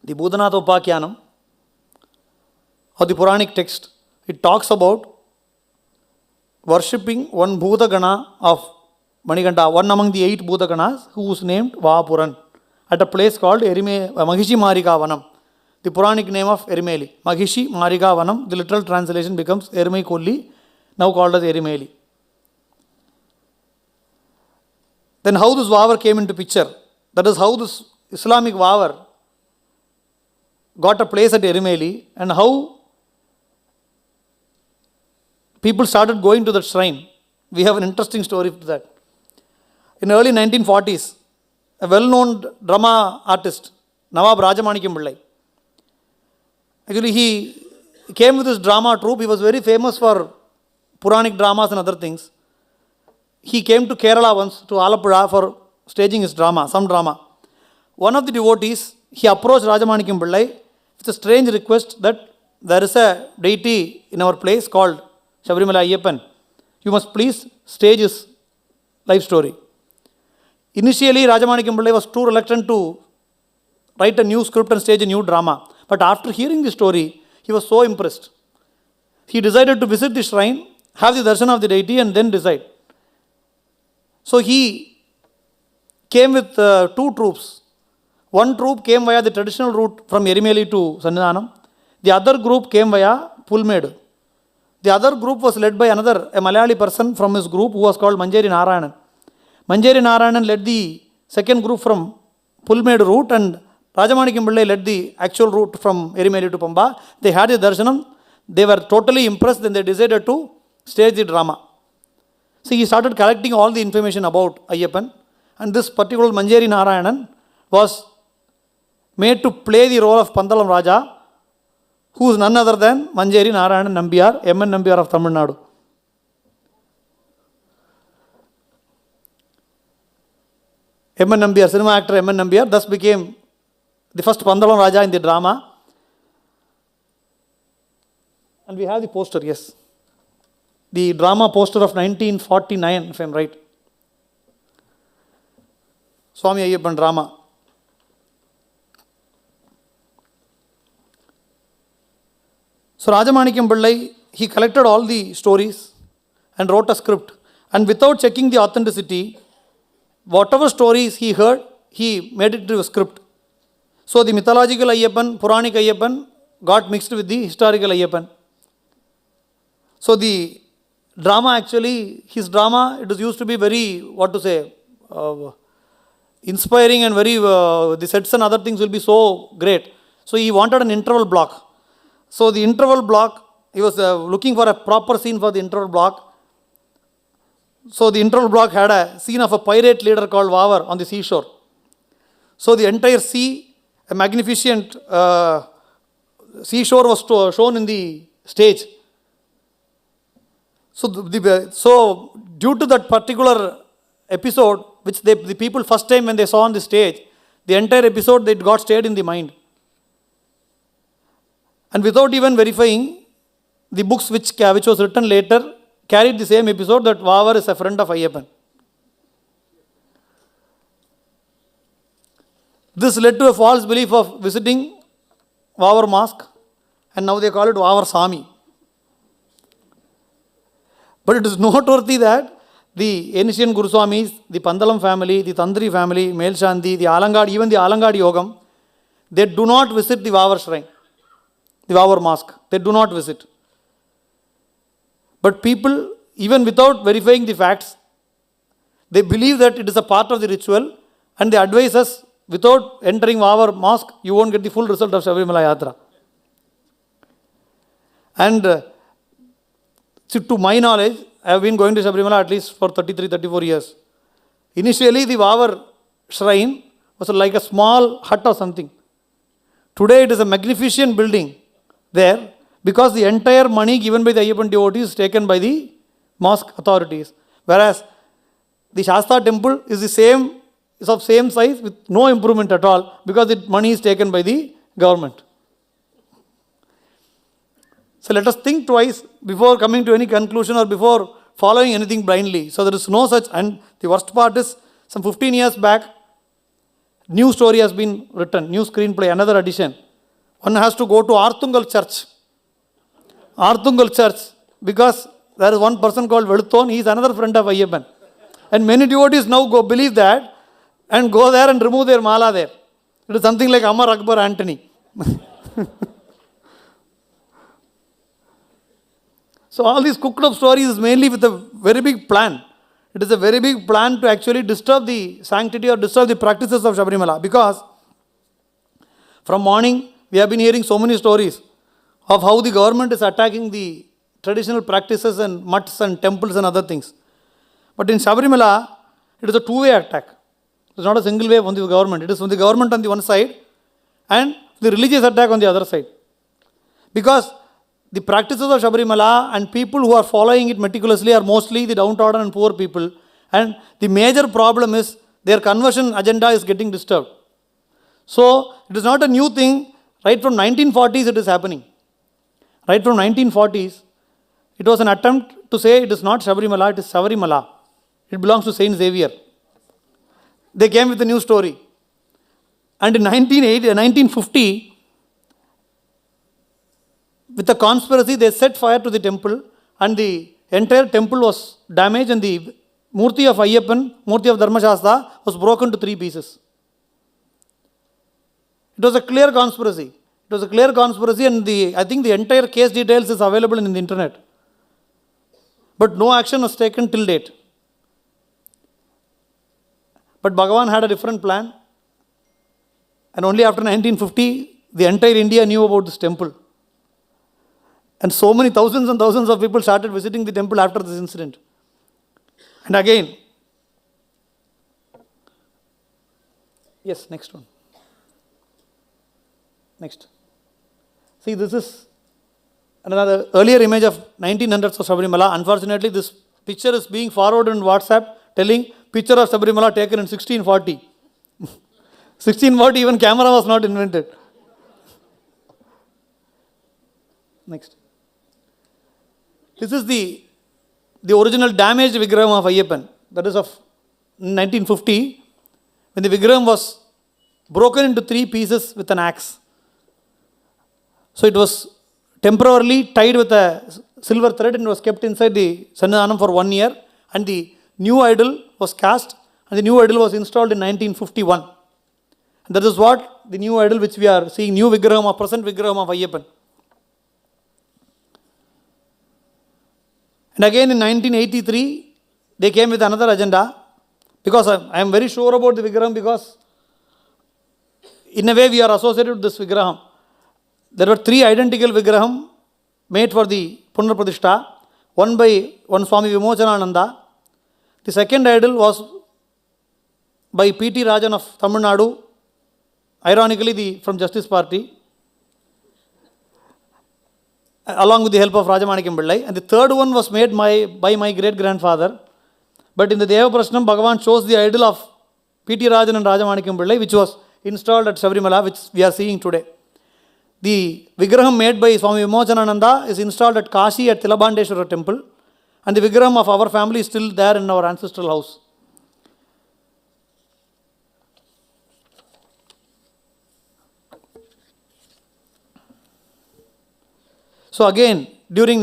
the Bhudanatha Upakyanam, or the Puranic text, it talks about worshipping one Bhutagana of Manikanta, one among the 8 Bhutaganas, who was named Vapuran, at a place called Mahishi Marika Vanam, the Puranic name of Erimeli. Mahishi Marika Vanam, the literal translation becomes Erimai Kolli, now called as Erimeli. Then how this Vavar came into picture? That is how this Islamic Vavar got a place at Erimeli, and how people started going to that shrine. We have an interesting story to that. In early 1940s, a well-known drama artist, Nawab Rajamanikam Pillai, actually he came with his drama troupe. He was very famous for Puranic dramas and other things. He came to Kerala once, to Alappuzha, for staging his drama, some drama. One of the devotees, he approached Rajamanikam Pillai with a strange request that there is a deity in our place called Sabarimal Ayyappan. You must please stage his life story. Initially, Rajamanikam Pillai was too reluctant to write a new script and stage a new drama. But after hearing the story, he was so impressed. He decided to visit the shrine, have the darshan of the deity, and then decide. So he came with 2 troops. One troop came via the traditional route from Erimeli to Sannidhanam. The other group came via Pulmedu. The other group was led by a Malayali person from his group, who was called Manjeri Narayanan. Manjeri Narayanan led the second group from Pulmedu route, and Rajamanikam Pillai led the actual route from Erimeli to Pamba. They had the darshanam. They were totally impressed. Then they decided to stage the drama. So he started collecting all the information about Ayyappan, and this particular Manjeri Narayanan was made to play the role of Pandalam Raja, who is none other than Manjeri Narayanan Nambiyar, M.N. Nambiyar of Tamil Nadu. M.N. Nambiyar, cinema actor M.N. Nambiyar, thus became the first Pandalam Raja in the drama. And we have the poster, yes. The drama poster of 1949, if I am right. Swami Ayyappan drama. So Rajamanikam Pillai, he collected all the stories and wrote a script. And without checking the authenticity, whatever stories he heard, he made it into a script. So the mythological Ayyappan, Puranic Ayyappan got mixed with the historical Ayyappan. So the drama actually, his drama, it was used to be very, inspiring and very, the sets and other things will be so great. So he wanted an interval block. So the interval block, he was looking for a proper scene for the interval block. So the interval block had a scene of a pirate leader called Vavar on the seashore. So the entire sea, a magnificent seashore was shown in the stage. So due to that particular episode, which the people first time when they saw on the stage, the entire episode, it got stayed in the mind. And without even verifying, the books which was written later carried the same episode that Vavar is a friend of Ayyappan. This led to a false belief of visiting Vavar mosque, and now they call it Vavar Sami. But it is noteworthy that the ancient Guru Swamis, the Pandalam family, the Tandri family, Melshandi, the Alangad, even the Alangad Yogam, they do not visit the Vavar shrine, the Vavar mosque. They do not visit. But people, even without verifying the facts, they believe that it is a part of the ritual, and they advise us, without entering Vavar mosque, you won't get the full result of Sabarimal Yatra. And to my knowledge, I have been going to Sabarimala at least for 33-34 years. Initially, the Vavar shrine was like a small hut or something. Today, it is a magnificent building there, because the entire money given by the Ayyappan devotees is taken by the mosque authorities. Whereas the Shasta temple is of same size with no improvement at all, because the money is taken by the government. So let us think twice before coming to any conclusion or before following anything blindly. So there is no such, and the worst part is, some 15 years back, new story has been written, new screenplay, another addition. One has to go to Arthungal Church. Arthungal Church, because there is one person called Veluthon, he is another friend of Ayyappan. And many devotees now believe that and go there and remove their mala there. It is something like Amar Akbar Antony. So all these cooked up stories is mainly with a very big plan. It is a very big plan to actually disturb the sanctity or disturb the practices of Sabarimala. Because from morning we have been hearing so many stories of how the government is attacking the traditional practices and mutts and temples and other things. But in Sabarimala, it is a two-way attack. It is not a single way from the government. It is from the government on the one side and the religious attack on the other side. Because the practices of Sabarimala and people who are following it meticulously are mostly the downtrodden and poor people. And the major problem is their conversion agenda is getting disturbed. So it is not a new thing. Right from 1940s it is happening. Right from 1940s, it was an attempt to say it is not Sabarimala, it is Savarimala. It belongs to Saint Xavier. They came with a new story. And in 1950, with a conspiracy, they set fire to the temple and the entire temple was damaged and the Murti of Ayyappan, Murti of Dharmashastra was broken to 3 pieces. It was a clear conspiracy. It was a clear conspiracy and I think the entire case details is available in the internet. But no action was taken till date. But Bhagavan had a different plan. And only after 1950, the entire India knew about this temple. And so many thousands and thousands of people started visiting the temple after this incident. And again, yes, next one. Next. See, this is another earlier image of 1900s of Sabarimala. Unfortunately, this picture is being forwarded on WhatsApp telling picture of Sabarimala taken in 1640. 1640, even camera was not invented. Next. This is the original damaged Vigraham of Ayyappan. That is of 1950, when the Vigraham was broken into 3 pieces with an axe. So it was temporarily tied with a silver thread and was kept inside the Sannidhanam for 1 year. And the new idol was cast and the new idol was installed in 1951. And that is what the new idol which we are seeing, new Vigraham or present Vigraham of Ayyappan. And again in 1983, they came with another agenda, because I am very sure about the Vigraham, because in a way we are associated with this Vigraham. There were 3 identical Vigraham made for the Punarpradishta, one by Swami Vimochanananda. The second idol was by P.T. Rajan of Tamil Nadu, ironically from Justice Party, along with the help of Rajamanikam Pillai. And the third one was made by my great-grandfather. But in the Deva Prashnam, Bhagavan chose the idol of P.T. Rajan and Rajamanikam Pillai, which was installed at Sabarimala, which we are seeing today. The Vigraham made by Swami Vimochanananda is installed at Kashi at Tilabandeshwara temple. And the Vigraham of our family is still there in our ancestral house. So again, during